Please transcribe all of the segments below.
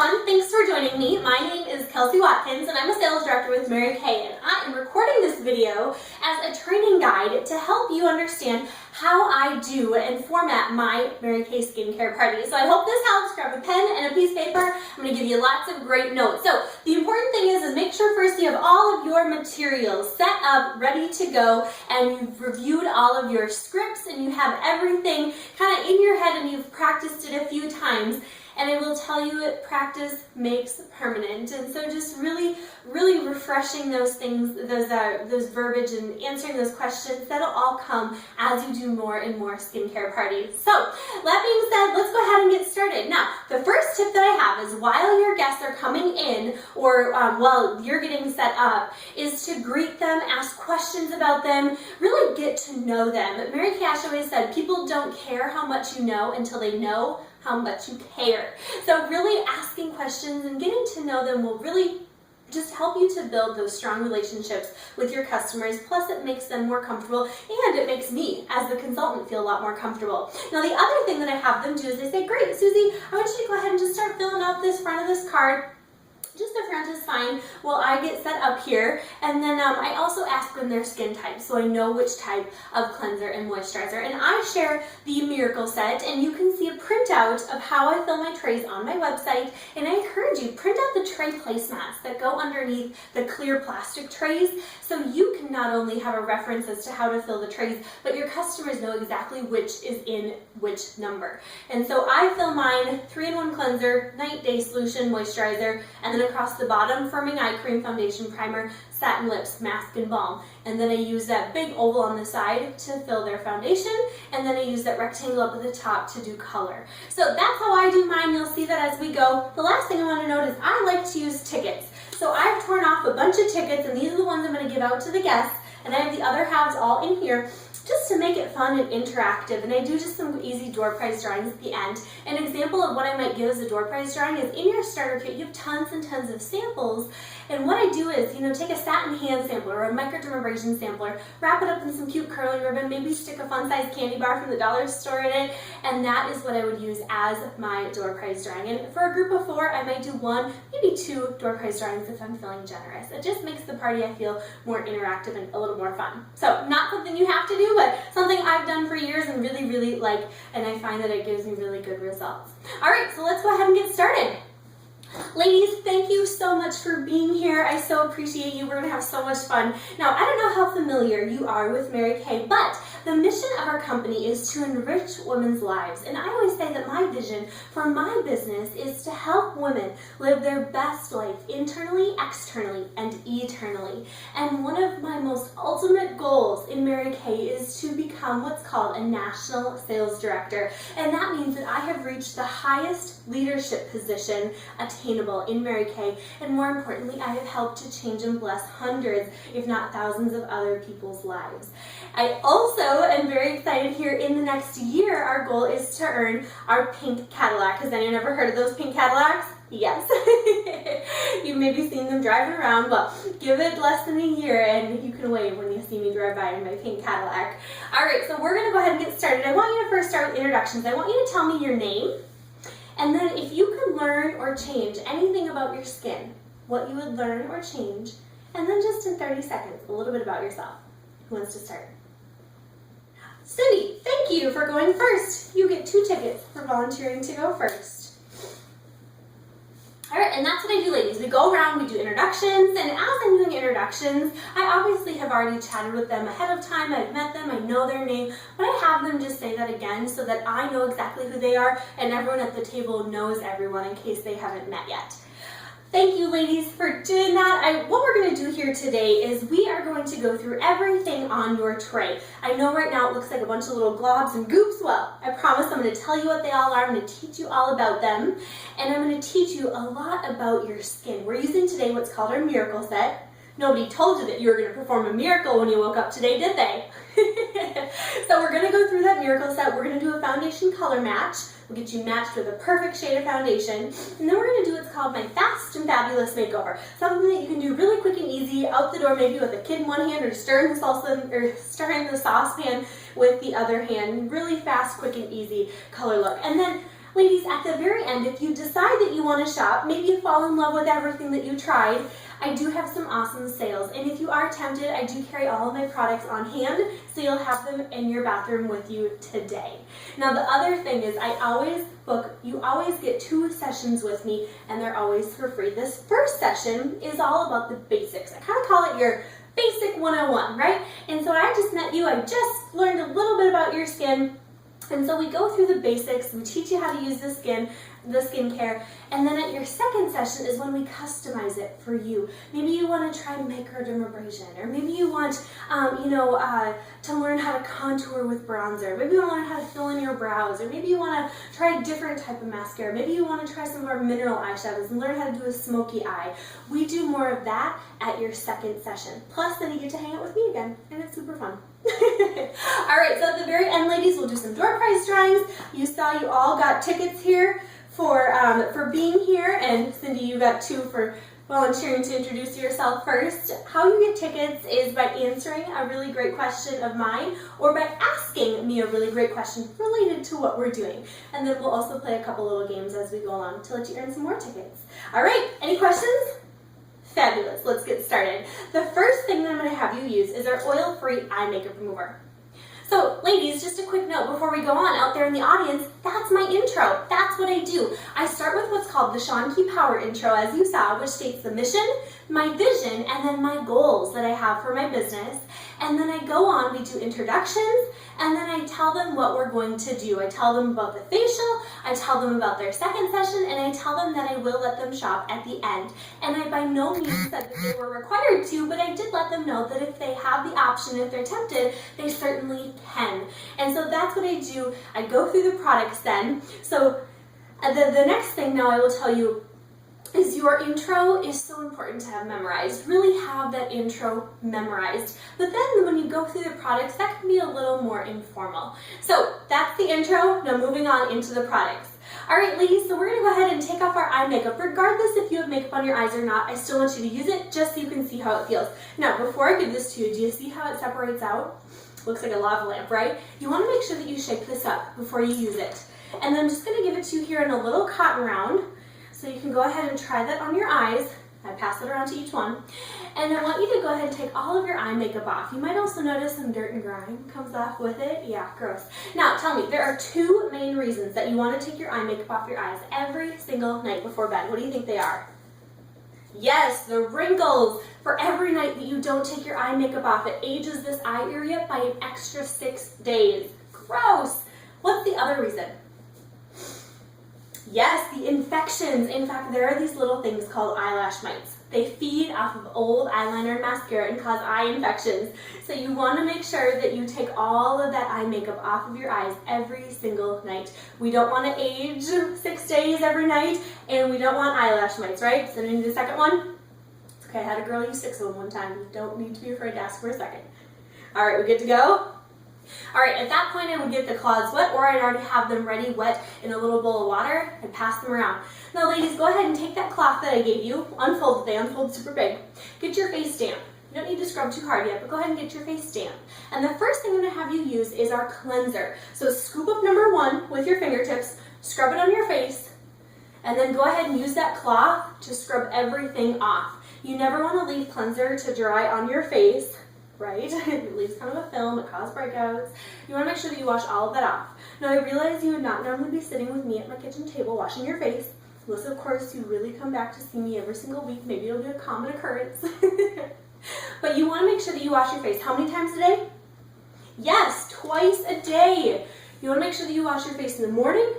everyone, thanks for joining me. My name is Kelsey Watkins and I'm a sales director with Mary Kay, and I am recording this video as a training guide to help you understand how I do and format my Mary Kay skincare party. So I hope this helps. Grab a pen and a piece of paper. I'm going to give you lots of great notes. So the important thing is make sure first you have all of your materials set up, ready to go, and you've reviewed all of your scripts and you have everything kind of in your head and you've practiced it a few times. And I will tell you, practice makes permanent. And so just really refreshing those things, those verbiage and answering those questions, that'll all come as you do more and more skincare parties. So that being said, let's go ahead and get started. Now, the first tip that I have is while your guests are coming in or while you're getting set up is to greet them, ask questions about them, really get to know them. Mary Kay always said, people don't care how much you know until they know how much you care. So really asking questions and getting to know them will really just help you to build those strong relationships with your customers. Plus it makes them more comfortable and it makes me as the consultant feel a lot more comfortable. Now the other thing that I have them do is they say, great, Susie, I want you to go ahead and just start filling out this front of this card. Just the front is fine while I get set up here. And then I also ask them their skin type so I know which type of cleanser and moisturizer. And I share the Miracle Set, and you can see a printout of how I fill my trays on my website. And I encourage you, print out the tray placemats that go underneath the clear plastic trays so you can not only have a reference as to how to fill the trays, but your customers know exactly which is in which number. And so I fill mine 3-in-1 cleanser, night day solution, moisturizer, and then across the bottom, firming eye cream, foundation, primer, satin lips, mask, and balm. And then I use that big oval on the side to fill their foundation, and then I use that rectangle up at the top to do color. So that's how I do mine. You'll see that as we go. The last thing I want to note is I like to use tickets. So I've torn off a bunch of tickets, and these are the ones I'm going to give out to the guests, and I have the other halves all in here, just to make it fun and interactive. And I do just some easy door prize drawings at the end. An example of what I might give as a door prize drawing is in your starter kit, you have tons and tons of samples. And what I do is, take a satin hand sampler or a microdermabrasion sampler, wrap it up in some cute curly ribbon, maybe stick a fun-sized candy bar from the dollar store in it, and that is what I would use as my door prize drawing. And for a group of 4, I might do 1, maybe 2 door prize drawings if I'm feeling generous. It just makes the party, I feel, more interactive and a little more fun. So not something you have to do, but something I've done for years and really like, and I find that it gives me really good results. All right, so let's go ahead and get started. Ladies, thank you so much for being here. I so appreciate you. We're going to have so much fun. Now, I don't know how familiar you are with Mary Kay, but the mission of our company is to enrich women's lives. And I always say that my vision for my business is to help women live their best life internally, externally, and eternally. And one of my most ultimate goals in Mary Kay is to become what's called a national sales director. And that means that I have reached the highest leadership position attainable in Mary Kay, and more importantly, I have helped to change and bless hundreds, if not thousands of other people's lives. I also am very excited here in the next year. Our goal is to earn our pink Cadillac. Has anyone ever heard of those pink Cadillacs? Yes. You've maybe seen them driving around. Well, give it less than a year and you can wave when you see me drive by in my pink Cadillac. All right, so we're going to go ahead and get started. I want you to first start with introductions. I want you to tell me your name, and then if you could learn or change anything about your skin, what you would learn or change, and then just in 30 seconds, a little bit about yourself. Who wants to start? Cindy, thank you for going first. You get 2 tickets for volunteering to go first. All right, and that's what I do, ladies. We go around, we do introductions, and as I'm doing introductions, I obviously have already chatted with them ahead of time. I've met them, I know their name, but I have them just say that again so that I know exactly who they are and everyone at the table knows everyone in case they haven't met yet. Thank you, ladies, for doing that. What we're going to do here today is we are going to go through everything on your tray. I know right now it looks like a bunch of little globs and goops. Well, I promise I'm going to tell you what they all are. I'm going to teach you all about them, and I'm going to teach you a lot about your skin. We're using today what's called our Miracle Set. Nobody told you that you were going to perform a miracle when you woke up today, did they? So we're going to go through that Miracle Set. We're going to do a foundation color match. We'll get you matched with a perfect shade of foundation. And then we're going to do what's called my Fast and Fabulous Makeover. Something that you can do really quick and easy, out the door maybe with a kid in one hand or stirring the salsa or stirring the saucepan with the other hand. Really fast, quick, and easy color look. And then Ladies, at the very end, if you decide that you want to shop, maybe you fall in love with everything that you tried, I do have some awesome sales. And if you are tempted, I do carry all of my products on hand, so you'll have them in your bathroom with you today. Now, the other thing is you always get 2 sessions with me, and they're always for free. This first session is all about the basics. I kind of call it your Basic 101, right? And so I just met you, I just learned a little bit about your skin, and so we go through the basics, we teach you how to use the skincare, and then at your second session is when we customize it for you. Maybe you want to try microdermabrasion, or maybe you want, to learn how to contour with bronzer. Maybe you want to learn how to fill in your brows, or maybe you want to try a different type of mascara. Maybe you want to try some of our mineral eyeshadows and learn how to do a smoky eye. We do more of that at your second session. Plus, then you get to hang out with me again, and it's super fun. All right, so at the very end, ladies, we'll do some door prize drawings. You saw you all got tickets here for being here, and Cindy, you got 2 for volunteering to introduce yourself first. How you get tickets is by answering a really great question of mine, or by asking me a really great question related to what we're doing. And then we'll also play a couple little games as we go along to let you earn some more tickets. All right, any questions? Fabulous, let's get started. The first thing that I'm going to have you use is our oil-free eye makeup remover. So ladies, just a quick note before we go on out there in the audience, that's my intro. That's what I do. I start with what's called the Shawn Key Power intro, as you saw, which states the mission, my vision, and then my goals that I have for my business. And then I go on, we do introductions, and then I tell them what we're going to do. I tell them about the facial, I tell them about their second session, and I tell them that I will let them shop at the end. And I by no means said that they were required to, but I did let them know that if they have the option, if they're tempted, they certainly can. And so that's what I do. I go through the products then. So the next thing now I will tell you is your intro is so important to have memorized. Really have that intro memorized. But then when you go through the products, that can be a little more informal. So that's the intro. Now moving on into the products. All right, ladies, so we're going to go ahead and take off our eye makeup. Regardless if you have makeup on your eyes or not, I still want you to use it just so you can see how it feels. Now, before I give this to you, do you see how it separates out? Looks like a lava lamp, right? You want to make sure that you shake this up before you use it. And then I'm just going to give it to you here in a little cotton round. So you can go ahead and try that on your eyes. I pass it around to each one. And I want you to go ahead and take all of your eye makeup off. You might also notice some dirt and grime comes off with it. Yeah, gross. Now, tell me, there are 2 main reasons that you want to take your eye makeup off your eyes every single night before bed. What do you think they are? Yes, the wrinkles. For every night that you don't take your eye makeup off, it ages this eye area by an extra 6 days. Gross. What's the other reason? Yes, the infections. In fact, there are these little things called eyelash mites. They feed off of old eyeliner and mascara and cause eye infections. So you want to make sure that you take all of that eye makeup off of your eyes every single night. We don't want to age 6 days every night, and we don't want eyelash mites, right? So do the second one. Okay, I had a girl use 6 of them one time. You don't need to be afraid to ask for a second. All right, we good to go? All right, at that point I would get the cloths wet, or I'd already have them ready wet in a little bowl of water and pass them around. Now ladies, go ahead and take that cloth that I gave you, unfold it, they unfold super big. Get your face damp. You don't need to scrub too hard yet, but go ahead and get your face damp. And the first thing I'm gonna have you use is our cleanser. So scoop up number 1 with your fingertips, scrub it on your face, and then go ahead and use that cloth to scrub everything off. You never wanna leave cleanser to dry on your face, right? It leaves kind of a film, it causes breakouts. You want to make sure that you wash all of that off. Now I realize you would not normally be sitting with me at my kitchen table washing your face, unless of course you really come back to see me every single week. Maybe it'll be a common occurrence. But you want to make sure that you wash your face. How many times a day? Yes, twice a day. You want to make sure that you wash your face in the morning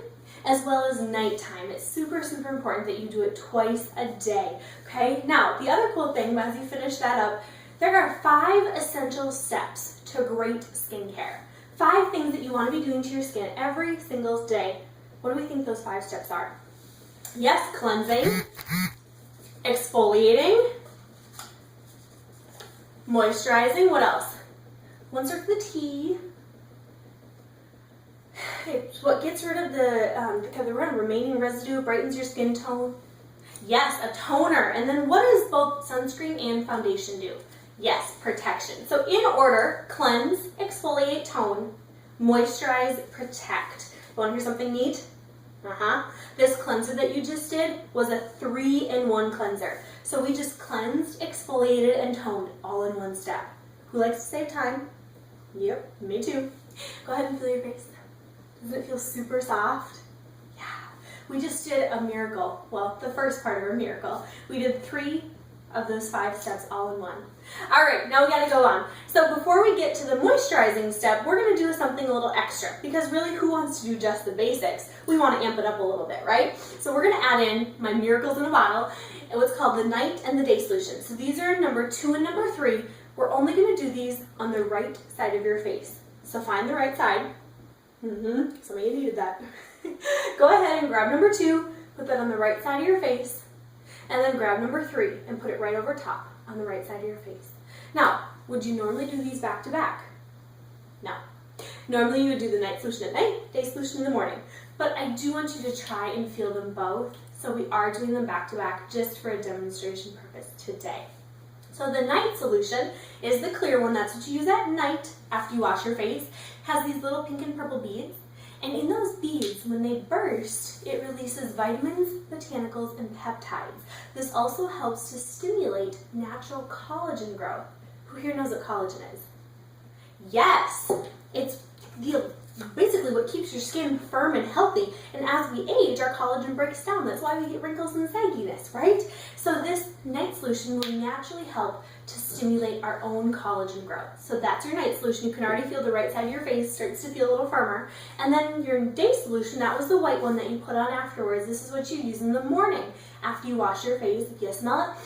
as well as nighttime. It's super, super important that you do it twice a day. Okay? Now, the other cool thing, as you finish that up, there are 5 essential steps to great skincare. 5 things that you want to be doing to your skin every single day. What do we think those 5 steps are? Yes, cleansing, exfoliating, moisturizing. What else? One start with the T. It's what gets rid of the remaining residue, brightens your skin tone. Yes, a toner. And then what does both sunscreen and foundation do? Yes, protection. So in order, cleanse, exfoliate, tone, moisturize, protect. You want to hear something neat? This cleanser that you just did was a 3-in-1 cleanser. So we just cleansed, exfoliated, and toned all in one step. Who likes to save time? Yep, me too. Go ahead and feel your face. Does it feel super soft? Yeah. We just did a miracle. Well, the first part of a miracle. We did 3 of those 5 steps all in one. All right, now we gotta go on. So before we get to the moisturizing step, we're gonna do something a little extra, because really, who wants to do just the basics? We wanna amp it up a little bit, right? So we're gonna add in my miracles in a bottle, and what's called the night and the day solution. So these are number 2 and number 3. We're only gonna do these on the right side of your face. So find the right side. Some of you needed that. Go ahead and grab number 2, put that on the right side of your face, and then grab number 3 and put it right over top on the right side of your face. Now, would you normally do these back to back? No. Normally you would do the night solution at night, day solution in the morning. But I do want you to try and feel them both, so we are doing them back to back just for a demonstration purpose today. So the night solution is the clear one. That's what you use at night after you wash your face. Has these little pink and purple beads. And in those beads, when they burst, it releases vitamins, botanicals, and peptides. This also helps to stimulate natural collagen growth. Who here knows what collagen is? Yes! It's basically what keeps your skin firm and healthy. And as we age, our collagen breaks down. That's why we get wrinkles and sagginess, right? So this night solution will naturally help to stimulate our own collagen growth. So that's your night solution. You can already feel the right side of your face starts to feel a little firmer. And then your day solution, that was the white one that you put on afterwards. This is what you use in the morning after you wash your face. If you smell it,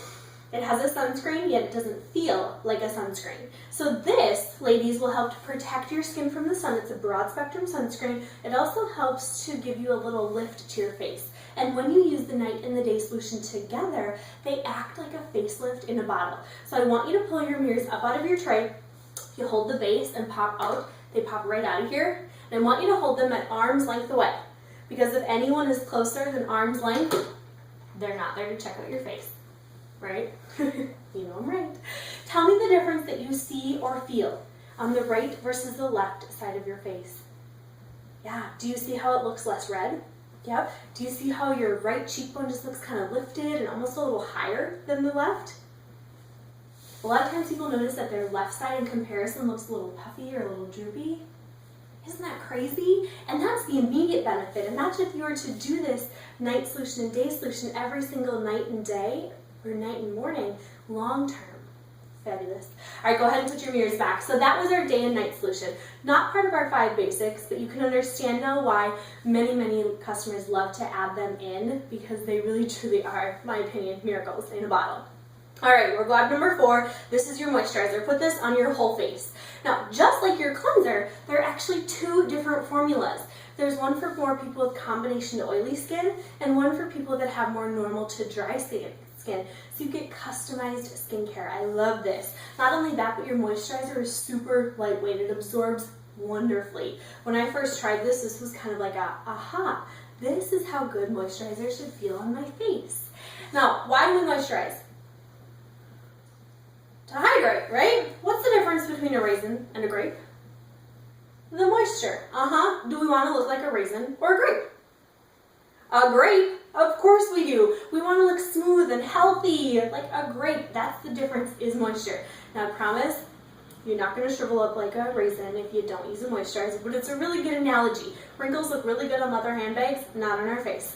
it has a sunscreen, yet it doesn't feel like a sunscreen. So this, ladies, will help to protect your skin from the sun. It's a broad spectrum sunscreen. It also helps to give you a little lift to your face. And when you use the night and the day solution together, they act like a facelift in a bottle. So I want you to pull your mirrors up out of your tray. You hold the base and pop out. They pop right out of here. And I want you to hold them at arm's length away. Because if anyone is closer than arm's length, they're not there to check out your face. Right? You know I'm right. Tell me the difference that you see or feel on the right versus the left side of your face. Yeah, do you see how it looks less red? Yep. Do you see how your right cheekbone just looks kind of lifted and almost a little higher than the left? A lot of times people notice that their left side in comparison looks a little puffy or a little droopy. Isn't that crazy? And that's the immediate benefit. Imagine if you were to do this night solution and day solution every single night and day, or night and morning, long term. Fabulous. All right, go ahead and put your mirrors back. So that was our day and night solution. Not part of our 5 basics, but you can understand now why many customers love to add them in, because they really truly are, in my opinion, miracles in a bottle. All right, we're glad number 4. This is your moisturizer. Put this on your whole face. Now, just like your cleanser, there are actually 2 different formulas. There's one for more people with combination to oily skin, and one for people that have more normal to dry skin. So you get customized skincare. I love this. Not only that, but your moisturizer is super lightweight. It absorbs wonderfully. When I first tried this, this was kind of like a, aha, this is how good moisturizer should feel on my face. Now, why do we moisturize? To hydrate, right? What's the difference between a raisin and a grape? The moisture. Do we want to look like a raisin or a grape? A grape? Of course we do. We want to look smooth and healthy, like a grape. That's the difference, is moisture. Now I promise, you're not going to shrivel up like a raisin if you don't use a moisturizer, but it's a really good analogy. Wrinkles look really good on leather handbags, not on our face.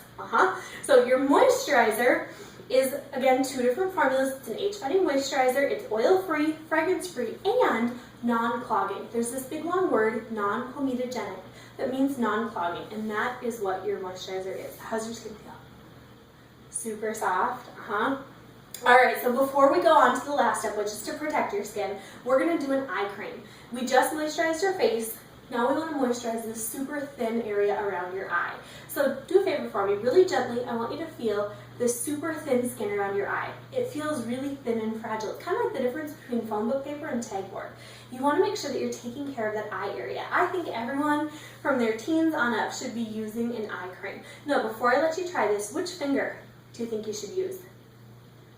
So your moisturizer is, again, 2 different formulas. It's an age-fighting moisturizer. It's oil-free, fragrance-free, and non-clogging. There's this big long word, non-comedogenic. That means non-clogging, and that is what your moisturizer is. How's your skin feel? Super soft, All right, so before we go on to the last step, which is to protect your skin, we're gonna do an eye cream. We just moisturized your face. Now we wanna moisturize this super thin area around your eye. So do a favor for me, really gently, I want you to feel this super thin skin around your eye. It feels really thin and fragile. It's kind of like the difference between phone book paper and tagboard. You want to make sure that you're taking care of that eye area. I think everyone from their teens on up should be using an eye cream. No, before I let you try this, which finger do you think you should use?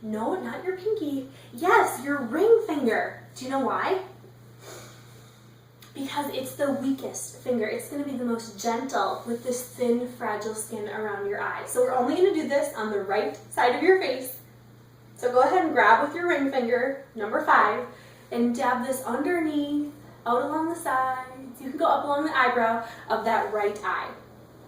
No, not your pinky. Yes, your ring finger. Do you know why? because it's the weakest finger. It's going to be the most gentle with this thin, fragile skin around your eye. So we're only going to do this on the right side of your face. So go ahead and grab with your ring finger, number 5, and dab this underneath, out along the sides. You can go up along the eyebrow of that right eye.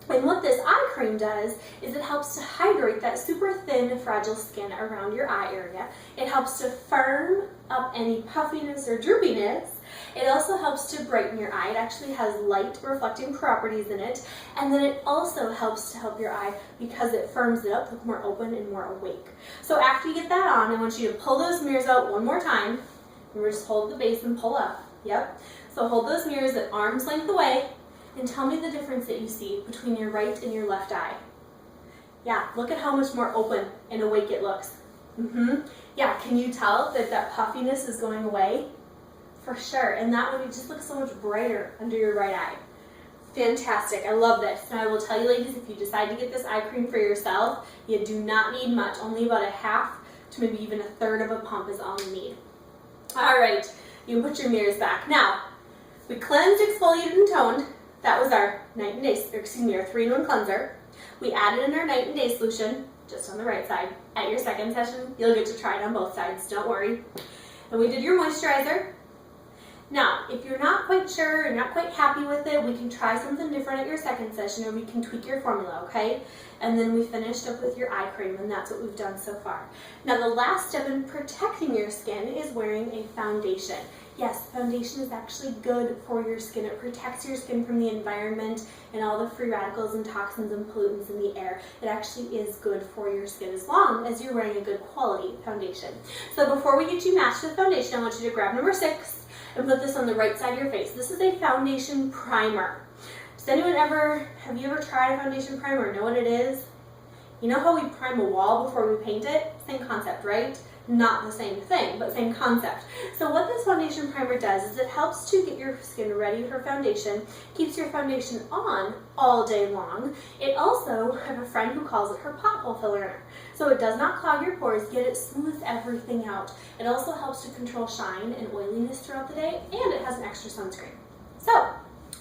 And what this eye cream does is it helps to hydrate that super thin, fragile skin around your eye area. It helps to firm up any puffiness or droopiness. It also helps to brighten your eye. It actually has light reflecting properties in it. And then it also helps to help your eye because it firms it up, look more open and more awake. So after you get that on, I want you to pull those mirrors out one more time. And we're just hold the base and pull up. Yep. So hold those mirrors at arm's length away. And tell me the difference that you see between your right and your left eye. Yeah, look at how much more open and awake it looks. Yeah, can you tell that that puffiness is going away? For sure, and that one, it just looks so much brighter under your right eye. Fantastic, I love this. Now I will tell you ladies, if you decide to get this eye cream for yourself, you do not need much. Only about a half to maybe even a third of a pump is all you need. All right, you can put your mirrors back. Now, we cleansed, exfoliated, and toned. That was our night and day, our 3-in-1 cleanser. We added in our night and day solution, just on the right side. At your second session, you'll get to try it on both sides, don't worry. And we did your moisturizer. Now, if you're not quite sure, or not quite happy with it, we can try something different at your second session, or we can tweak your formula, okay? And then we finished up with your eye cream, and that's what we've done so far. Now, the last step in protecting your skin is wearing a foundation. Yes, foundation is actually good for your skin. It protects your skin from the environment and all the free radicals and toxins and pollutants in the air. It actually is good for your skin as long as you're wearing a good quality foundation. So before we get you matched with foundation, I want you to grab number 6 and put this on the right side of your face. This is a foundation primer. Have you ever tried a foundation primer? Know what it is? You know how we prime a wall before we paint it? Same concept, right? Not the same thing, but same concept. So what this foundation primer does is it helps to get your skin ready for foundation, keeps your foundation on all day long. It also, I have a friend who calls it her pothole filler. So it does not clog your pores, yet it smooths everything out. It also helps to control shine and oiliness throughout the day, and it has an extra sunscreen. So,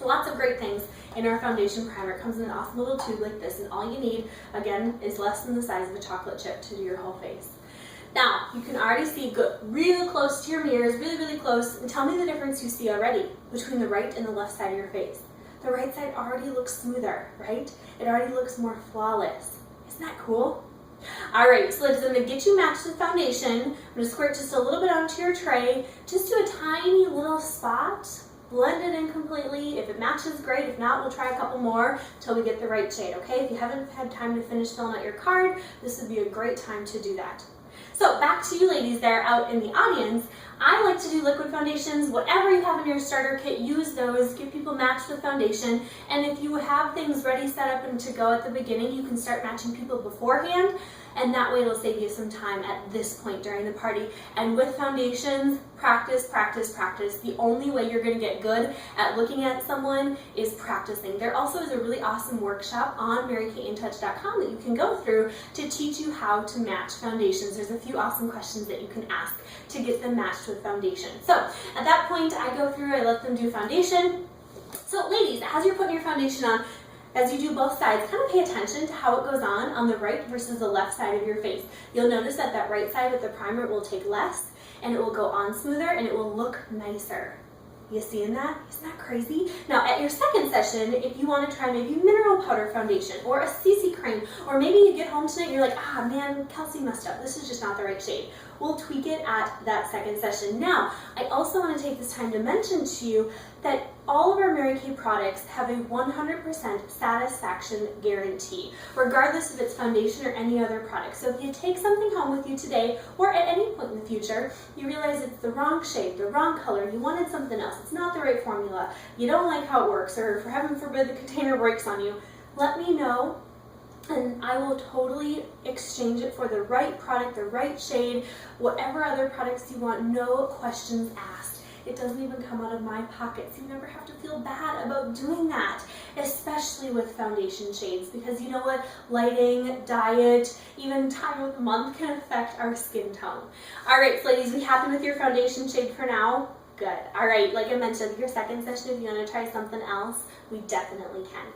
lots of great things in our foundation primer. It comes in an awesome little tube like this, and all you need, again, is less than the size of a chocolate chip to do your whole face. Now, you can already see good, really close to your mirrors, really, really close, and tell me the difference you see already between the right and the left side of your face. The right side already looks smoother, right? It already looks more flawless. Isn't that cool? All right, so ladies, I'm going to get you matched with foundation. I'm going to squirt just a little bit onto your tray, just to a tiny little spot. Blend it in completely. If it matches, great. If not, we'll try a couple more till we get the right shade, okay? If you haven't had time to finish filling out your card, this would be a great time to do that. So back to you ladies there out in the audience. I like to do liquid foundations. Whatever you have in your starter kit, use those. Get people matched with foundation. And if you have things ready, set up, and to go at the beginning, you can start matching people beforehand. And that way it'll save you some time at this point during the party. And with foundations, practice, practice, practice. The only way you're going to get good at looking at someone is practicing. There also is a really awesome workshop on marykayintouch.com that you can go through to teach you how to match foundations. There's a few awesome questions that you can ask to get them matched with foundation. So at that point, I go through, I let them do foundation. So ladies, as you're putting your foundation on, as you do both sides, kind of pay attention to how it goes on the right versus the left side of your face. You'll notice that that right side with the primer will take less, and it will go on smoother, and it will look nicer. You seeing that? Isn't that crazy? Now at your second session, if you want to try maybe mineral powder foundation or a CC cream, or maybe you get home tonight and you're like, ah man, Kelsey messed up. This is just not the right shade. We'll tweak it at that second session. Now, I also want to take this time to mention to you that all of our Mary Kay products have a 100% satisfaction guarantee, regardless if it's foundation or any other product. So if you take something home with you today, or at any point in the future, you realize it's the wrong shade, the wrong color, you wanted something else, it's not the right formula, you don't like how it works, or for heaven forbid the container breaks on you, let me know. And I will totally exchange it for the right product, the right shade, whatever other products you want, no questions asked. It doesn't even come out of my pocket, so you never have to feel bad about doing that, especially with foundation shades, because you know what? Lighting, diet, even time of the month can affect our skin tone. All right, so ladies, we happy with your foundation shade for now? Good. All right, like I mentioned, your second session, if you want to try something else, we definitely can.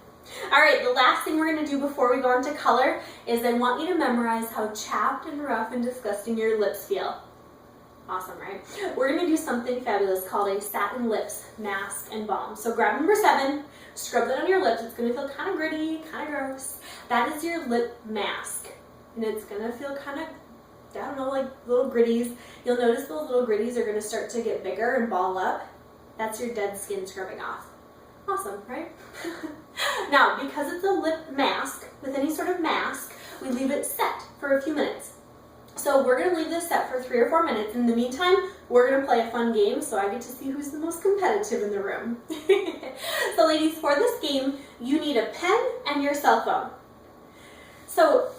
All right, the last thing we're going to do before we go on to color is I want you to memorize how chapped and rough and disgusting your lips feel. Awesome, right? We're going to do something fabulous called a satin lips mask and balm. So grab number 7, scrub that on your lips. It's going to feel kind of gritty, kind of gross. That is your lip mask, and it's going to feel kind of, I don't know, like little gritties. You'll notice those little gritties are going to start to get bigger and ball up. That's your dead skin scrubbing off. Awesome, right? Now, because it's a lip mask, with any sort of mask, we leave it set for a few minutes. So we're going to leave this set for 3 or 4 minutes. In the meantime, we're going to play a fun game so I get to see who's the most competitive in the room. So ladies, for this game, you need a pen and your cell phone. So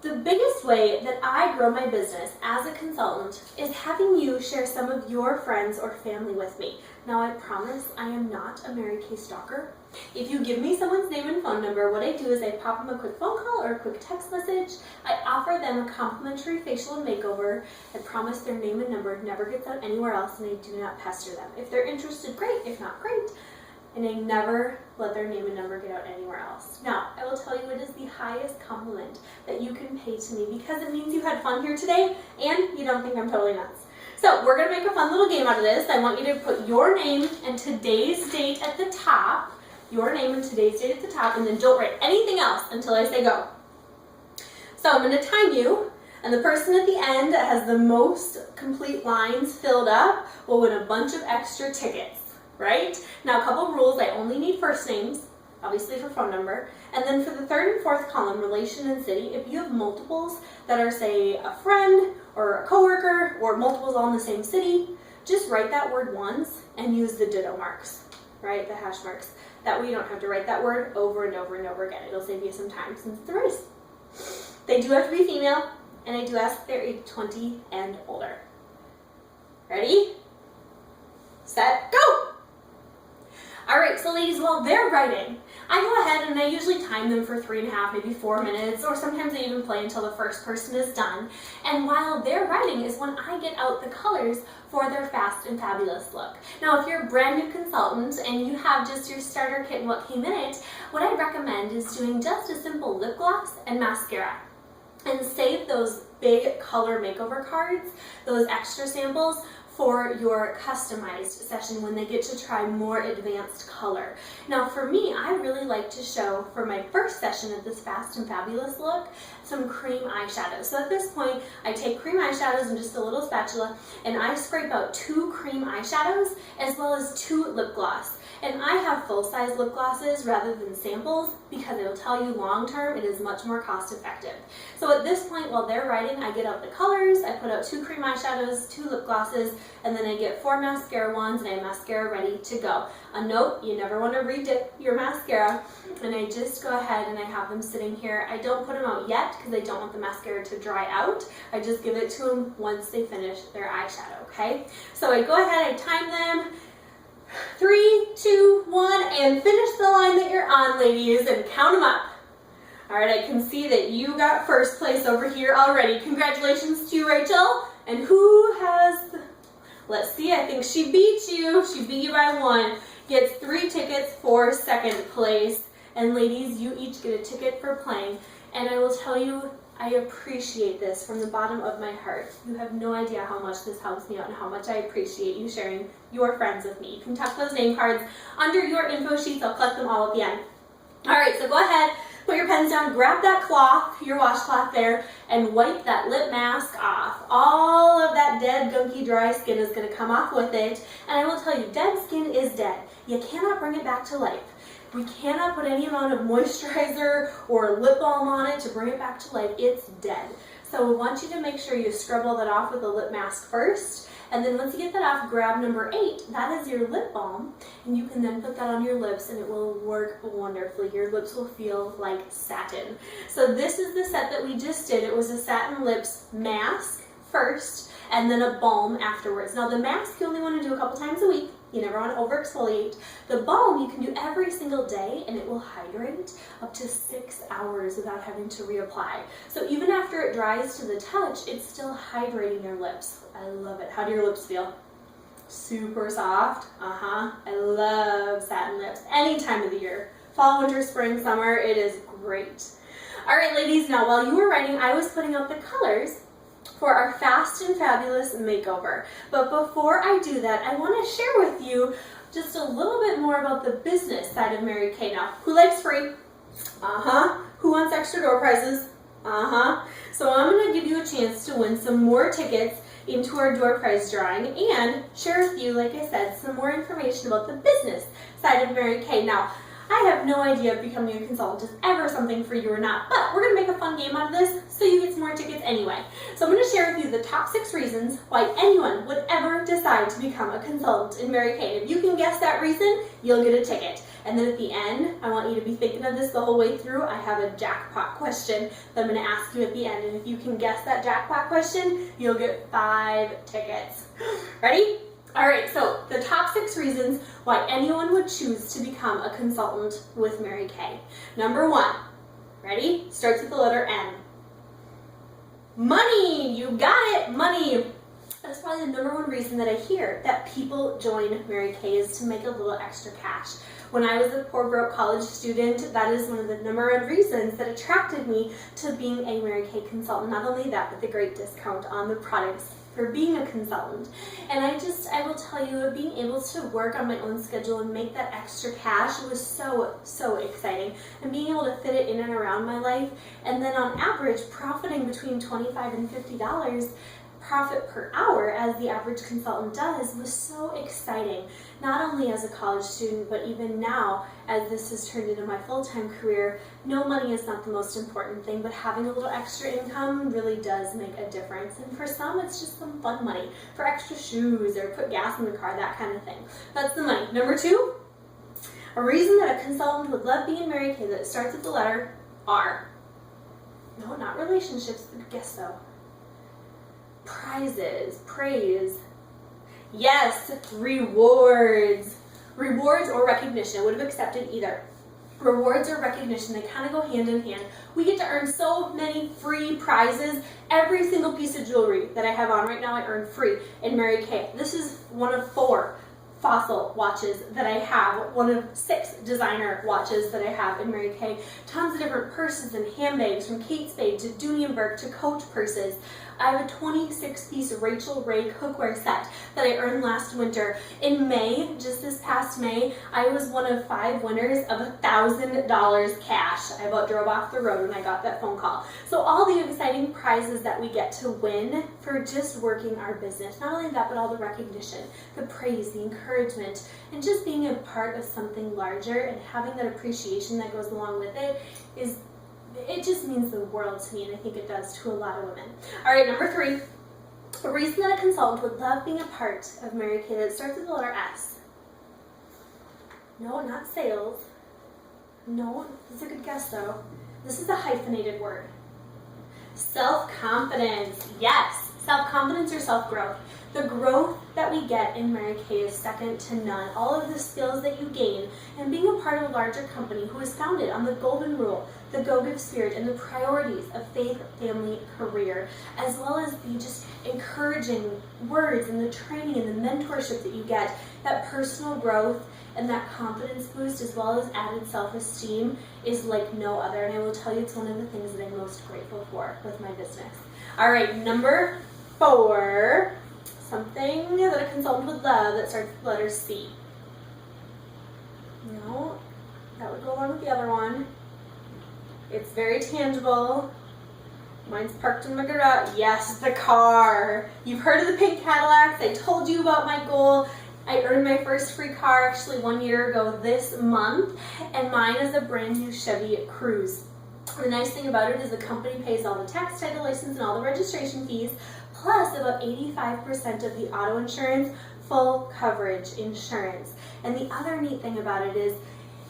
the biggest way that I grow my business as a consultant is having you share some of your friends or family with me. Now, I promise I am not a Mary Kay stalker. If you give me someone's name and phone number, what I do is I pop them a quick phone call or a quick text message. I offer them a complimentary facial and makeover. I promise their name and number never gets out anywhere else, and I do not pester them. If they're interested, great. If not, great. And I never let their name and number get out anywhere else. Now, I will tell you, it is the highest compliment that you can pay to me because it means you had fun here today and you don't think I'm totally nuts. So we're going to make a fun little game out of this. I want you to put your name and today's date at the top. Your name and today's date at the top, and then don't write anything else until I say go. So I'm going to time you, and the person at the end that has the most complete lines filled up will win a bunch of extra tickets, right? Now, a couple rules. I only need first names, obviously for phone number, and then for the third and fourth column, relation and city, if you have multiples that are, say, a friend or a coworker or multiples all in the same city, just write that word once and use the ditto marks, right, the hash marks. That way you don't have to write that word over and over and over again. It'll save you some time since it's a race. They do have to be female, and I do ask they're age 20 and older. Ready? Set, go! All right, so ladies, while they're writing, I go ahead and I usually time them for 3.5, maybe 4 minutes, or sometimes I even play until the first person is done. And while they're writing is when I get out the colors for their fast and fabulous look. Now, if you're a brand new consultant and you have just your starter kit and what came in it, what I recommend is doing just a simple lip gloss and mascara. And save those big color makeover cards, those extra samples, for your customized session when they get to try more advanced color. Now for me, I really like to show for my first session of this fast and fabulous look, some cream eyeshadows. So at this point, I take cream eyeshadows and just a little spatula and I scrape out 2 cream eyeshadows as well as 2 lip gloss. And I have full-size lip glosses rather than samples because I will tell you long-term it is much more cost-effective. So at this point, while they're writing, I get out the colors, I put out 2 cream eyeshadows, 2 lip glosses, and then I get 4 mascara wands and I have mascara ready to go. A note, you never want to redip your mascara, and I just go ahead and I have them sitting here. I don't put them out yet because I don't want the mascara to dry out. I just give it to them once they finish their eyeshadow, okay? So I go ahead, I time them. 3, 2, 1, and finish the line that you're on, ladies, and count them up. All right, I can see that you got first place over here already. Congratulations to you, Rachel. And who has, let's see, I think she beat you. She beat you by 1. Gets 3 tickets for second place. And ladies, you each get a ticket for playing. And I will tell you, I appreciate this from the bottom of my heart. You have no idea how much this helps me out and how much I appreciate you sharing your friends with me. You can tuck those name cards under your info sheets. I'll collect them all at the end. All right, so go ahead, put your pens down, grab that cloth, your washcloth there, and wipe that lip mask off. All of that dead, gunky, dry skin is going to come off with it. And I will tell you, dead skin is dead. You cannot bring it back to life. We cannot put any amount of moisturizer or lip balm on it to bring it back to life. It's dead. So we want you to make sure you scrub all that off with a lip mask first. And then once you get that off, grab number 8. That is your lip balm. And you can then put that on your lips and it will work wonderfully. Your lips will feel like satin. So this is the set that we just did. It was a satin lips mask first and then a balm afterwards. Now the mask you only want to do a couple times a week. You never want to over exfoliate. The balm you can do every single day and it will hydrate up to 6 hours without having to reapply. So even after it dries to the touch, it's still hydrating your lips. I love it. How do your lips feel? Super soft. I love satin lips any time of the year. Fall, winter, spring, summer, it is great. All right, ladies, now while you were writing, I was putting up the colors for our Fast and Fabulous makeover. But before I do that, I want to share with you just a little bit more about the business side of Mary Kay. Now, who likes free? Who wants extra door prizes? So I'm going to give you a chance to win some more tickets into our door prize drawing and share with you, like I said, some more information about the business side of Mary Kay. Now, I have no idea if becoming a consultant is ever something for you or not, but we're going to make a fun game out of this so you get some more tickets anyway. So I'm going to share with you the top 6 reasons why anyone would ever decide to become a consultant in Mary Kay. If you can guess that reason, you'll get a ticket. And then at the end, I want you to be thinking of this the whole way through. I have a jackpot question that I'm going to ask you at the end. And if you can guess that jackpot question, you'll get 5 tickets. Ready? All right, so the top 6 reasons why anyone would choose to become a consultant with Mary Kay. Number 1, ready? Starts with the letter M. Money! You got it, money! That's probably the number 1 reason that I hear that people join Mary Kay is to make a little extra cash. When I was a poor broke college student, that is one of the number 1 reasons that attracted me to being a Mary Kay consultant. Not only that, but the great discount on the products for being a consultant. And I will tell you, being able to work on my own schedule and make that extra cash was so exciting. And being able to fit it in and around my life, and then on average profiting between $25 and $50 profit per hour as the average consultant does was so exciting. Not only as a college student, but even now as this has turned into my full-time career, no, money is not the most important thing, but having a little extra income really does make a difference. And for some, it's just some fun money for extra shoes or put gas in the car, that kind of thing. That's the money. Number 2, a reason that a consultant would love being Mary Kay that starts with the letter R. No, not relationships, but guess so. Prizes, praise. Yes, rewards. Rewards or recognition. I would have accepted either. Rewards or recognition, they kind of go hand in hand. We get to earn so many free prizes. Every single piece of jewelry that I have on right now, I earn free in Mary Kay. This is one of 4 Fossil watches that I have, one of 6 designer watches that I have in Mary Kay. Tons of different purses and handbags, from Kate Spade to Dooney & Burke to Coach purses. I have a 26-piece Rachel Ray cookware set that I earned last winter. In May, just this past May, I was one of 5 winners of $1,000 cash. I about drove off the road when I got that phone call. So all the exciting prizes that we get to win for just working our business. Not only that, but all the recognition, the praise, the encouragement, and just being a part of something larger and having that appreciation that goes along with it it just means the world to me, and I think it does to a lot of women. All right, number 3, a reason that a consultant would love being a part of Mary Kay that starts with the letter S. No, not sales. No, that's a good guess though. This is a hyphenated word. Self-confidence. Yes, self-confidence or self-growth. The growth that we get in Mary Kay is second to none. All of the skills that you gain and being a part of a larger company who is founded on the golden rule, the go-give spirit, and the priorities of faith, family, career, as well as the just encouraging words and the training and the mentorship that you get, that personal growth and that confidence boost, as well as added self-esteem, is like no other. And I will tell you, it's one of the things that I'm most grateful for with my business. All right, number 4. Something that a consultant would love that starts with the letter C. No, that would go along with the other one. It's very tangible. Mine's parked in my garage. Yes, the car. You've heard of the pink Cadillacs. I told you about my goal. I earned my first free car actually 1 year ago this month, and mine is a brand new Chevy Cruze. The nice thing about it is the company pays all the tax, title, license, and all the registration fees, plus about 85% of the auto insurance, full coverage insurance. And the other neat thing about it is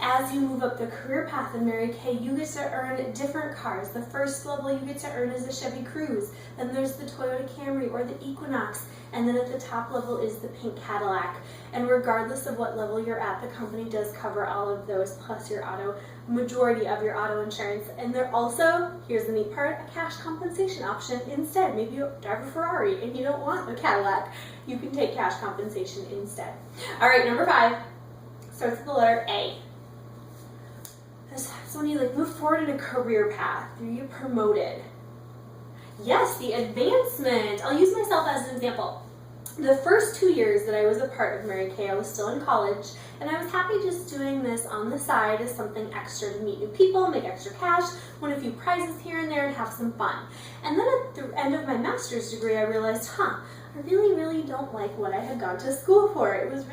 As you move up the career path in Mary Kay, you get to earn different cars. The first level you get to earn is the Chevy Cruze, then there's the Toyota Camry or the Equinox, and then at the top level is the pink Cadillac. And regardless of what level you're at, the company does cover all of those, plus your majority of your auto insurance. And they're also, here's the neat part, a cash compensation option instead. Maybe you drive a Ferrari and you don't want a Cadillac. You can take cash compensation instead. All right, number 5 starts with the letter A. So when you move forward in a career path, you get promoted. Yes, the advancement. I'll use myself as an example. The first 2 years that I was a part of Mary Kay, I was still in college, and I was happy just doing this on the side as something extra to meet new people, make extra cash, win a few prizes here and there, and have some fun. And then at the end of my master's degree, I realized, I really don't like what I had gone to school for. It was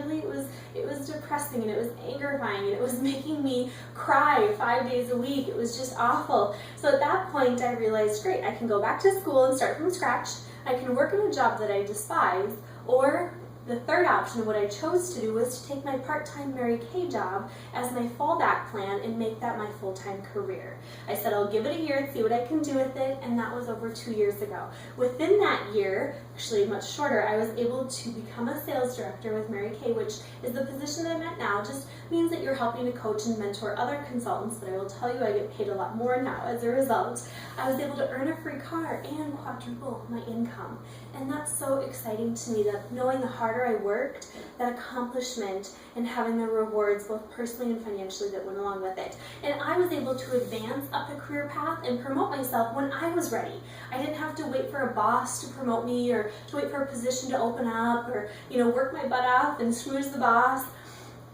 depressing, and it was angerifying, and it was making me cry 5 days a week. It was just awful. So at that point, I realized, great, I can go back to school and start from scratch. I can work in a job that I despise, or the third option, what I chose to do, was to take my part-time Mary Kay job as my fallback plan and make that my full-time career. I said I'll give it a year and see what I can do with it, and that was over 2 years ago. Within that year, actually much shorter, I was able to become a sales director with Mary Kay, which is the position that I'm at now. Just means that you're helping to coach and mentor other consultants, but I will tell you I get paid a lot more now as a result. I was able to earn a free car and quadruple my income. And that's so exciting to me, that knowing the harder I worked, that accomplishment, and having the rewards both personally and financially that went along with it. And I was able to advance up the career path and promote myself when I was ready. I didn't have to wait for a boss to promote me, or to wait for a position to open up, or work my butt off and schmooze the boss.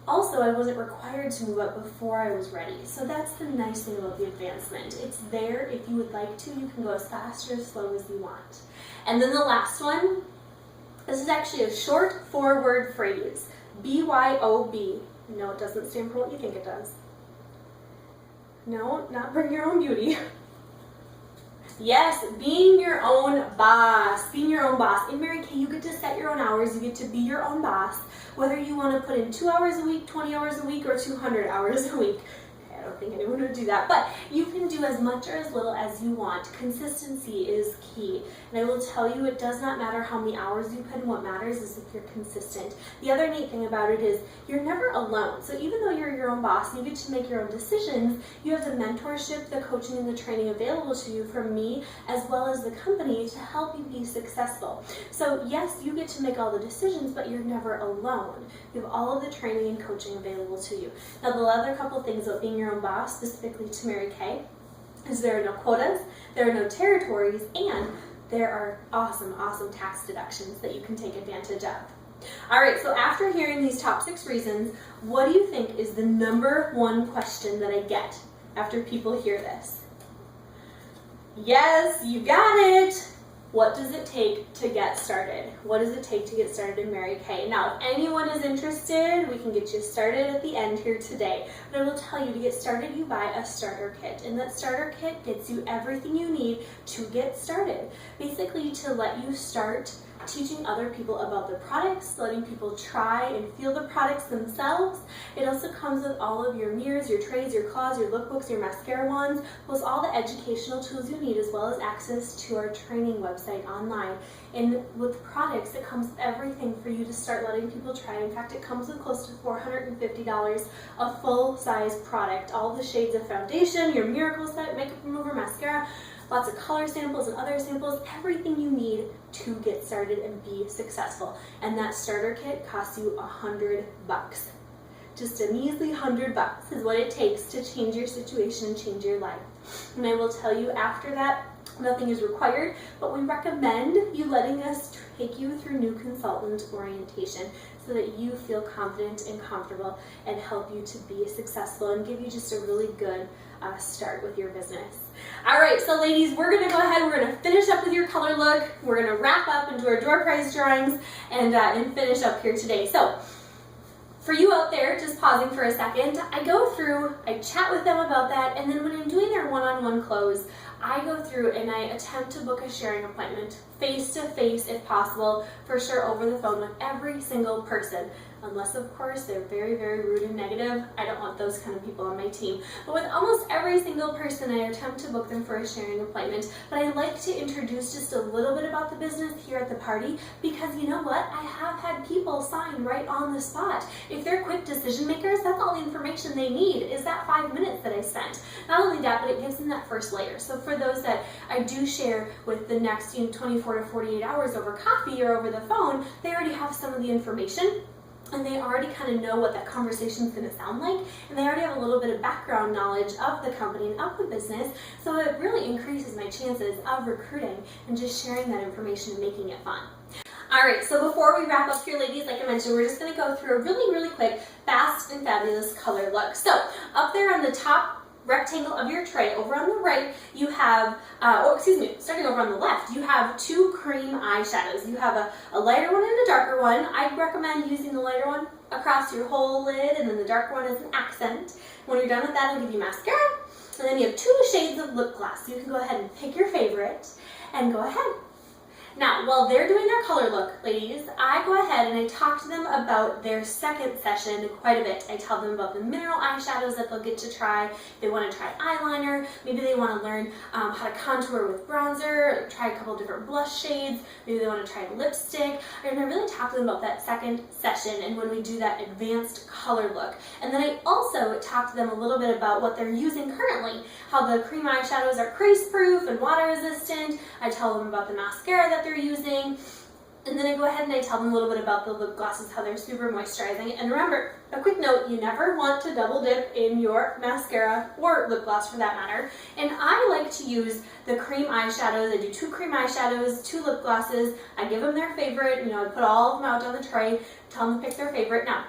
Also, I wasn't required to move up before I was ready. So that's the nice thing about the advancement. It's there if you would like to. You can go as fast or as slow as you want. And then the last one, this is actually a short 4-word phrase, BYOB. No, it doesn't stand for what you think it does. No, not bring your own beauty. Yes, being your own boss. Being your own boss. In Mary Kay, you get to set your own hours. You get to be your own boss. Whether you want to put in 2 hours a week, 20 hours a week, or 200 hours a week. I don't think anyone would do that, but you can do as much or as little as you want. Consistency is key, and I will tell you, it does not matter how many hours you put in. What matters is if you're consistent. The other neat thing about it is you're never alone. So even though you're your own boss and you get to make your own decisions, you have the mentorship, the coaching, and the training available to you from me, as well as the company, to help you be successful. So yes, you get to make all the decisions, but you're never alone. You have all of the training and coaching available to you. Now, the other couple things about being your own boss, specifically to Mary Kay, is there are no quotas, there are no territories, and there are awesome tax deductions that you can take advantage of. All right, so after hearing these top 6 reasons, what do you think is the #1 question that I get after people hear this? Yes, you got it. What does it take to get started? What does it take to get started in Mary Kay? Now, if anyone is interested, we can get you started at the end here today. But I will tell you, to get started, you buy a starter kit. And that starter kit gets you everything you need to get started. Basically, to let you start teaching other people about the products, letting people try and feel the products themselves. It also comes with all of your mirrors, your trays, your claws, your lookbooks, your mascara wands, plus all the educational tools you need, as well as access to our training website online. And with products, it comes with everything for you to start letting people try. In fact, it comes with close to $450 a full-size product. All the shades of foundation, your miracle set, makeup remover, mascara, lots of color samples and other samples, everything you need to get started and be successful. And that starter kit costs you $100. Just a measly $100 is what it takes to change your situation and change your life. And I will tell you, after that, nothing is required, but we recommend you letting us take you through new consultant orientation so that you feel confident and comfortable, and help you to be successful and give you just a really good start with your business. All right, so ladies, we're gonna go ahead, we're gonna finish up with your color look, we're gonna wrap up into our door prize drawings and finish up here today. So for you out there, just pausing for a second, I go through, I chat with them about that, and then when I'm doing their one-on-one close, I go through and I attempt to book a sharing appointment, face-to-face if possible, for sure over the phone with every single person. unless of course they're very, very rude and negative. I don't want those kind of people on my team. But with almost every single person, I attempt to book them for a sharing appointment, but I like to introduce just a little bit about the business here at the party, because you know what? I have had people sign right on the spot. If they're quick decision makers, that's all the information they need is that 5 minutes that I spent. Not only that, but it gives them that first layer. So for those that I do share with the next 24 to 48 hours over coffee or over the phone, they already have some of the information, and they already kind of know what that conversation is going to sound like, and they already have a little bit of background knowledge of the company and of the business, so it really increases my chances of recruiting and just sharing that information and making it fun. Alright, so before we wrap up here, ladies, like I mentioned, we're just going to go through a really quick, fast and fabulous color look. So, up there on the top rectangle of your tray, over on the right, you have, starting over on the left, you have 2 cream eyeshadows. You have a lighter one and a darker one. I'd recommend using the lighter one across your whole lid, and then the darker one as an accent. When you're done with that, I'll give you mascara, and then you have 2 shades of lip gloss. So you can go ahead and pick your favorite, and go ahead. Now, while they're doing their color look, ladies, I go ahead and I talk to them about their second session quite a bit. I tell them about the mineral eyeshadows that they'll get to try. They want to try eyeliner. Maybe they want to learn how to contour with bronzer, try a couple different blush shades. Maybe they want to try lipstick. And I really talk to them about that second session and when we do that advanced color look. And then I also talk to them a little bit about what they're using currently, how the cream eyeshadows are crease-proof and water-resistant. I tell them about the mascara that they're using, and then I go ahead and I tell them a little bit about the lip glosses, how they're super moisturizing. And remember, a quick note, you never want to double dip in your mascara or lip gloss for that matter. And I like to use the cream eyeshadows. I do 2 cream eyeshadows, 2 lip glosses. I give them their favorite, I put all of them out on the tray, tell them to pick their favorite. Now,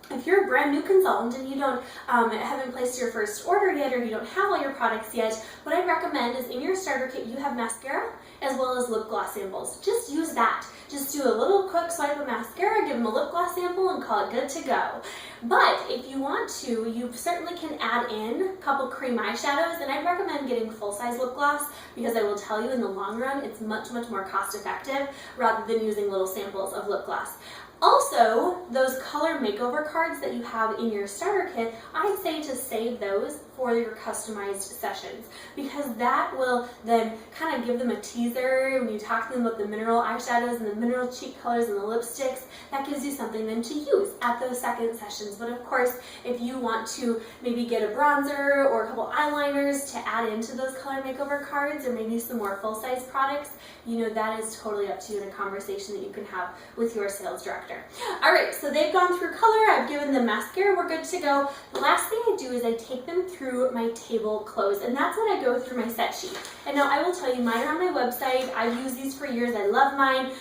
if you're a brand new consultant and you haven't placed your first order yet, or you don't have all your products yet, what I'd recommend is in your starter kit you have mascara as well as lip gloss samples. Just use that. Just do a little quick swipe of mascara, give them a lip gloss sample, and call it good to go. But if you want to, you certainly can add in a couple cream eyeshadows, and I'd recommend getting full-size lip gloss because I will tell you in the long run it's much more cost-effective rather than using little samples of lip gloss. Also, those color makeover cards that you have in your starter kit, I'd say to save those for your customized sessions, because that will then kind of give them a teaser when you talk to them about the mineral eyeshadows and the mineral cheek colors and the lipsticks. That gives you something then to use at those second sessions. But of course, if you want to maybe get a bronzer or a couple eyeliners to add into those color makeover cards, or maybe some more full-size products, that is totally up to you in a conversation that you can have with your sales director. Alright, so they've gone through color, I've given them mascara, we're good to go. The last thing I do is I take them through my table close, and that's when I go through my set sheet. And now I will tell you, mine are on my website. I've used these for years, I love mine.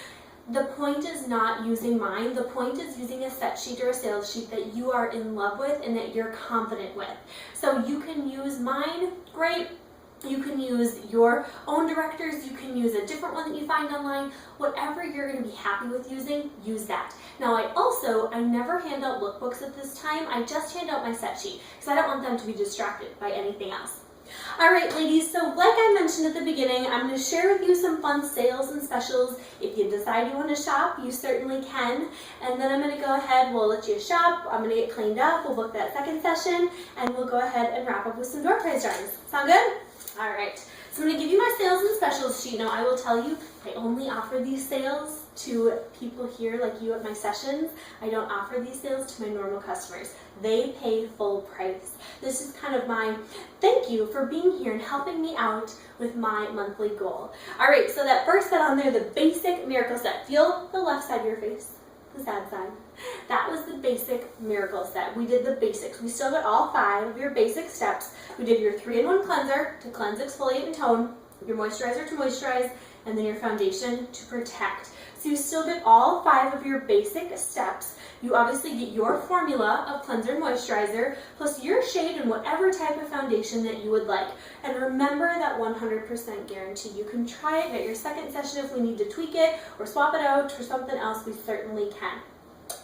The point is not using mine, the point is using a set sheet or a sales sheet that you are in love with and that you're confident with. So you can use mine, great. You can use your own directors, you can use a different one that you find online, whatever you're going to be happy with using, use that. Now I never hand out lookbooks at this time, I just hand out my set sheet because I don't want them to be distracted by anything else. Alright ladies, so like I mentioned at the beginning, I'm going to share with you some fun sales and specials. If you decide you want to shop, you certainly can. And then I'm going to go ahead, we'll let you shop, I'm going to get cleaned up, we'll book that second session, and we'll go ahead and wrap up with some door prize drawings. Sound good? Alright, so I'm going to give you my sales and specials sheet. Now I will tell you, I only offer these sales to people here like you at my sessions. I don't offer these sales to my normal customers. They pay full price. This is kind of my thank you for being here and helping me out with my monthly goal. Alright, so that first set on there, the basic miracle set. Feel the left side of your face, the sad side. That was the basic miracle set. We did the basics. We still got all 5 of your basic steps. We did your 3-in-1 cleanser to cleanse, exfoliate, and tone, your moisturizer to moisturize, and then your foundation to protect. So you still get all 5 of your basic steps. You obviously get your formula of cleanser and moisturizer, plus your shade and whatever type of foundation that you would like. And remember that 100% guarantee. You can try it at your second session if we need to tweak it or swap it out for something else, we certainly can.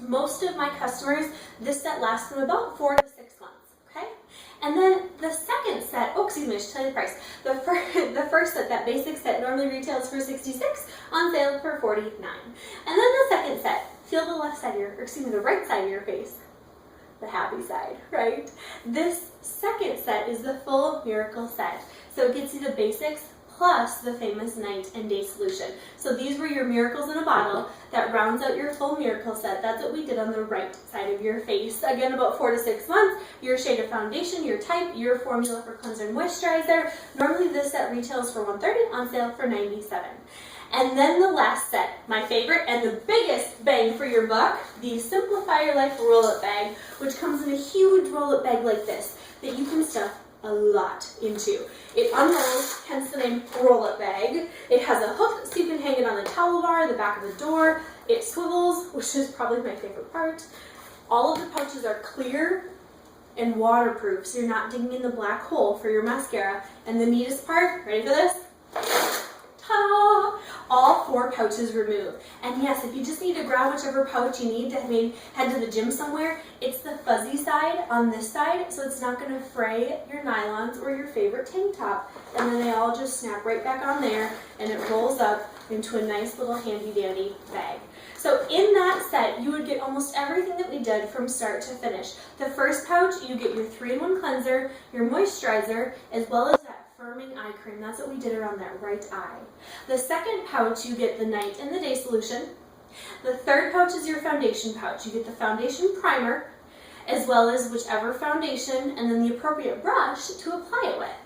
Most of my customers, this set lasts them about 4 to 6 months, okay? And then the second set, I should tell you the price. The first set, that basic set, normally retails for $66, on sale for $49. And then the second set, feel the left side of your, or excuse me, the right side of your face. The happy side, right? This second set is the full miracle set. So it gets you the basics plus the famous night and day solution. So these were your miracles in a bottle that rounds out your full miracle set. That's what we did on the right side of your face. Again, about 4 to 6 months, your shade of foundation, your type, your formula for cleanser and moisturizer. Normally this set retails for $130, on sale for $97. And then the last set, my favorite and the biggest bang for your buck, the Simplify Your Life roll-up bag, which comes in a huge roll-up bag like this that you can stuff a lot into. It unrolls, hence the name roll-up bag. It has a hook so you can hang it on the towel bar, the back of the door. It swivels, which is probably my favorite part. All of the pouches are clear and waterproof, so you're not digging in the black hole for your mascara. And the neatest part, ready for this? Ta-da! All 4 pouches remove. And yes, if you just need to grab whichever pouch you need to head to the gym somewhere, it's the fuzzy side on this side, so it's not going to fray your nylons or your favorite tank top. And then they all just snap right back on there, and it rolls up into a nice little handy-dandy bag. So in that set, you would get almost everything that we did from start to finish. The first pouch, you get your 3-in-1 cleanser, your moisturizer, as well as that firming eye cream. That's what we did around that right eye. The second pouch, you get the night and the day solution. The third pouch is your foundation pouch. You get the foundation primer, as well as whichever foundation, and then the appropriate brush to apply it with.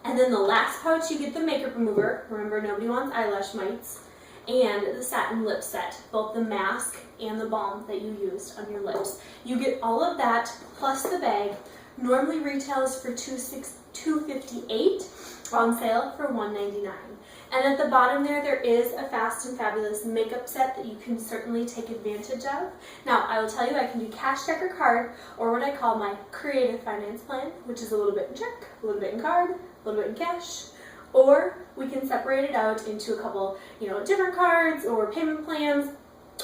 And then the last pouch, you get the makeup remover. Remember, nobody wants eyelash mites. And the satin lip set, both the mask and the balm that you used on your lips. You get all of that plus the bag. Normally retails for $258, on sale for $199. And at the bottom there is a fast and fabulous makeup set that you can certainly take advantage of. Now, I will tell you, I can do cash, check, or card, or what I call my creative finance plan, which is a little bit in check, a little bit in card, a little bit in cash. Or we can separate it out into a couple, different cards or payment plans.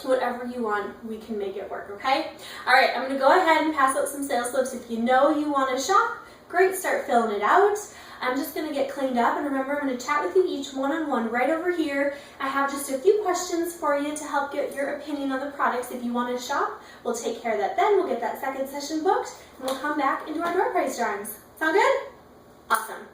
Whatever you want, we can make it work, okay? All right, I'm gonna go ahead and pass out some sales slips. If you know you wanna shop, great, start filling it out. I'm just gonna get cleaned up, and remember, I'm gonna chat with you each one-on-one right over here. I have just a few questions for you to help get your opinion on the products. If you wanna shop, we'll take care of that then. We'll get that second session booked, and we'll come back and do our door price drawings. Sound good? Awesome.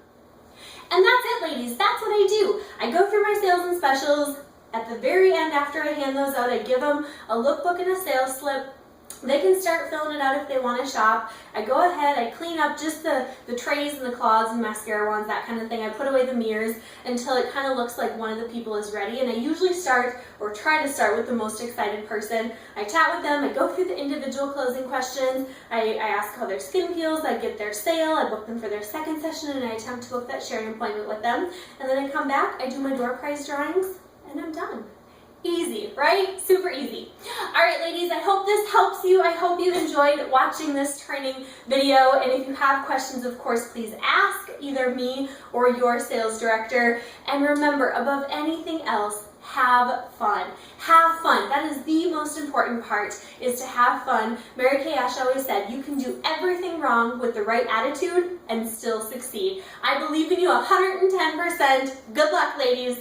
And that's it, ladies. That's what I do. I go through my sales and specials. At the very end, after I hand those out, I give them a lookbook and a sales slip. They can start filling it out if they want to shop. I go ahead, I clean up just the trays and the cloths and mascara wands, that kind of thing. I put away the mirrors until it kind of looks like one of the people is ready. And I usually start, or try to start, with the most excited person. I chat with them, I go through the individual closing questions, I ask how their skin feels, I get their sale, I book them for their second session, and I attempt to book that sharing appointment with them. And then I come back, I do my door price drawings, and I'm done. Easy, right? Super easy. All right, ladies, I hope this helps you. I hope you enjoyed watching this training video. And if you have questions, of course, please ask either me or your sales director. And remember, above anything else, have fun. Have fun. That is the most important part, is to have fun. Mary Kay Ash always said, you can do everything wrong with the right attitude and still succeed. I believe in you 110%. Good luck, ladies.